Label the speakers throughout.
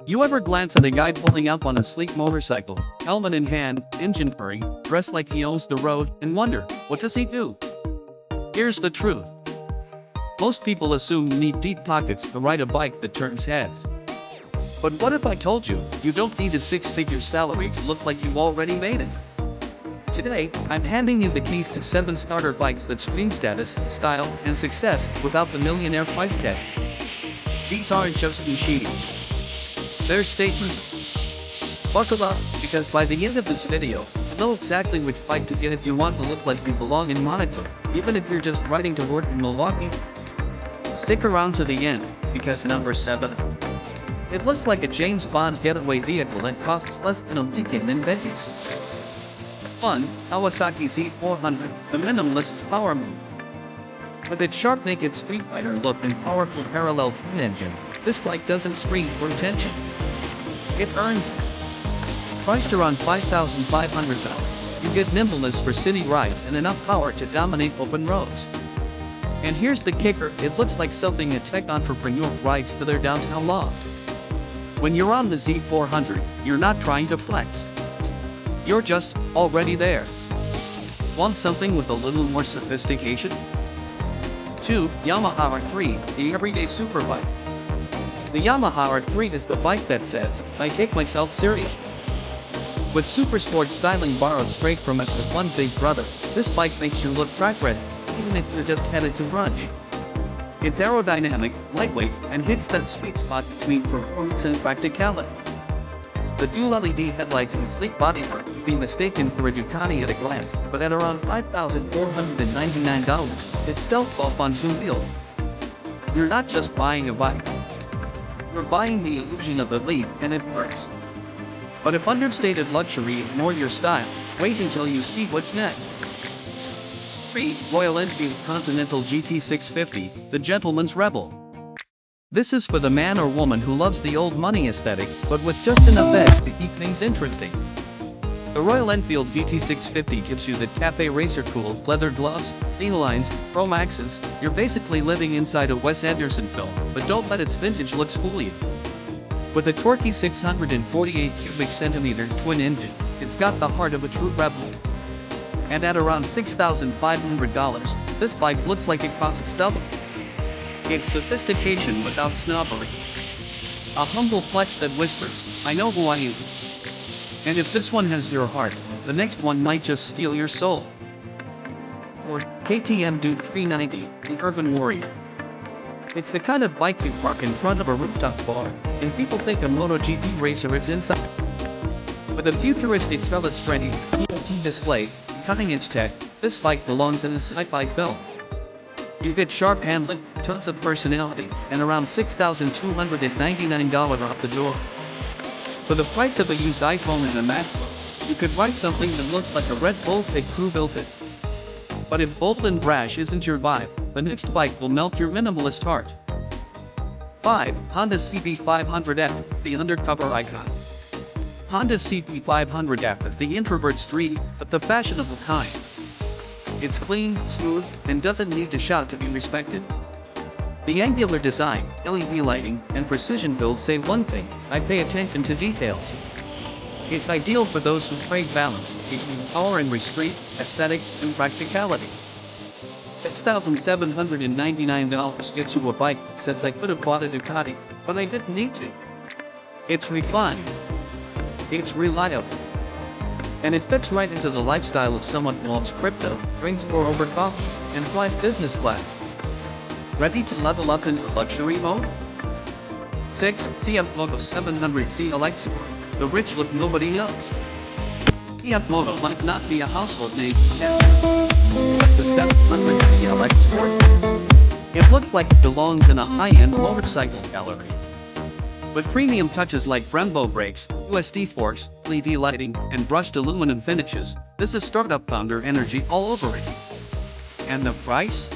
Speaker 1: You ever glance at a guy pulling up on a sleek motorcycle, helmet in hand, engine purring, dressed like he owns the road, and wonder, what does he do? Here's the truth. Most people assume you need deep pockets to ride a bike that turns heads. But what if I told you, you don't need a six-figure salary to look like you already made it? Today, I'm handing you the keys to 7 starter bikes that scream status, style, and success without the millionaire price tag. These aren't just machines. They're statements. Buckle up, because by the end of this video, you'll know exactly which bike to get if you want to look like you belong in Monaco, even if you're just riding to work in Milwaukee. Stick around to the end, because number 7. It looks like a James Bond getaway vehicle and costs less than a weekend in Vegas. Fun, Kawasaki Z400, the minimalist power move. With its sharp naked Street Fighter look and powerful parallel twin engine, this bike doesn't scream for attention. It earns it. Priced around $5,500, you get nimbleness for city rides and enough power to dominate open roads. And here's the kicker, it looks like something a tech entrepreneur rides to their downtown loft. When you're on the Z400, you're not trying to flex. You're just already there. Want something with a little more sophistication? 2. Yamaha R3, the everyday superbike. The Yamaha R3 is the bike that says, I take myself seriously. With super sport styling borrowed straight from its one big brother, this bike makes you look track ready, even if you're just headed to brunch. It's aerodynamic, lightweight, and hits that sweet spot between performance and practicality. The dual LED headlights and sleek bodywork would be mistaken for a Ducati at a glance, but at around $5,499, it's stealth off on 2 wheels. You're not just buying a bike. You're buying the illusion of elite, and it works. But if understated luxury ignore your style, wait until you see what's next. 3. Royal Enfield Continental GT 650, the gentleman's rebel. This is for the man or woman who loves the old money aesthetic, but with just enough edge to keep things interesting. The Royal Enfield GT 650 gives you the cafe racer cool, leather gloves, clean lines, chrome axes. You're basically living inside a Wes Anderson film, but don't let its vintage looks fool you. With a torquey 648 cubic centimeter twin engine, it's got the heart of a true rebel. And at around $6,500, this bike looks like it costs double. It's sophistication without snobbery. A humble flex that whispers, I know who I am. And if this one has your heart, the next one might just steal your soul. 4. KTM Dude 390, the Urban Warrior. It's the kind of bike you park in front of a rooftop bar, and people think a Moto GP racer is inside. With a futuristic trellis-ready TFT display, cutting-edge tech, this bike belongs in a sci-fi film. You get sharp handling, tons of personality, and around $6,299 off the door. For the price of a used iPhone and a MacBook, you could ride something that looks like a Red Bull Pig Crew built it. But if bold and brash isn't your vibe, the next bike will melt your minimalist heart. 5. Honda CB500F, the undercover icon. Honda's CB500F is the introvert's dream, but the fashionable kind. It's clean, smooth, and doesn't need to shout to be respected. The angular design, LED lighting, and precision build say one thing, I pay attention to details. It's ideal for those who crave balance between power and restraint, aesthetics, and practicality. $6,799 gets you a bike that says I could have bought a Ducati, but I didn't need to. It's refined. It's reliable. And it fits right into the lifestyle of someone who loves crypto, drinks pour over coffee, and flies business class. Ready to level up into luxury mode? 6. CF Moto 700 CLX Sport, the rich look nobody knows. CF Moto might not be a household name, but the 700 CLX Sport. It looks like it belongs in a high-end motorcycle gallery. With premium touches like Brembo brakes, USD forks, LED lighting, and brushed aluminum finishes, this is startup founder energy all over it. And the price?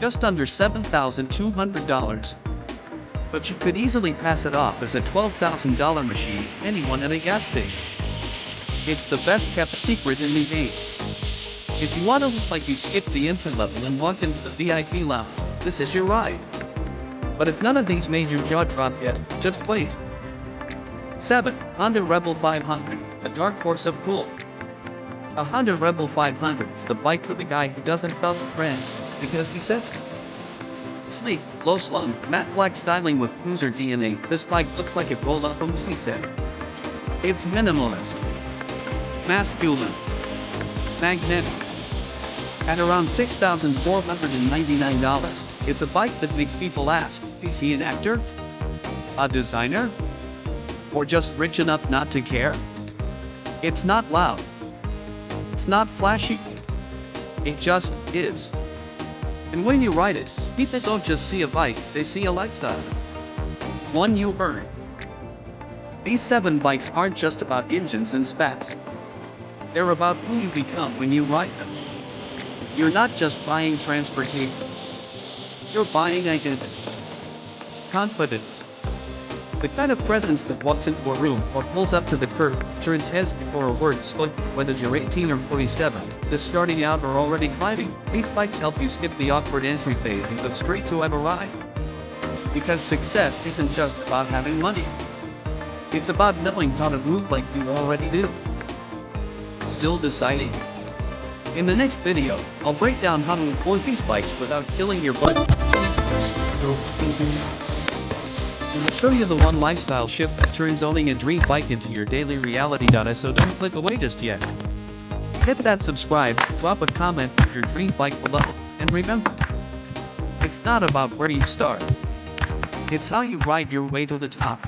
Speaker 1: Just under $7,200. But you could easily pass it off as a $12,000 machine anyone at a gas station. It's the best kept secret in the game. If you want to look like you skipped the entry level and walked into the VIP lounge, this is your ride. But if none of these made your jaw drop yet, just wait. 7. Honda Rebel 500, a dark horse of cool. A Honda Rebel 500 is the bike for the guy who doesn't follow trends, because he says so. Sleek, low-slung, matte black styling with cruiser DNA, this bike looks like it rolled up a movie set. It's minimalist, masculine, magnetic. At around $6,499, it's a bike that makes people ask, is he an actor? A designer? Or just rich enough not to care? It's not loud. It's not flashy. It just is. And when you ride it, people don't just see a bike, they see a lifestyle. One you earn. These 7 bikes aren't just about engines and spats. They're about who you become when you ride them. You're not just buying transportation. You're buying identity. Confidence. The kind of presence that walks into a room or pulls up to the curb, turns heads before a word spoken, whether you're 18 or 47, just starting out or already climbing. These bikes help you skip the awkward entry phase and go straight to have a ride. Because success isn't just about having money. It's about knowing how to move like you already do. Still deciding? In the next video, I'll break down how to afford these bikes without killing your budget. I'll show you the one lifestyle shift that turns owning a dream bike into your daily reality. So don't click away just yet. Hit that subscribe, drop a comment with your dream bike below, and remember, it's not about where you start. It's how you ride your way to the top.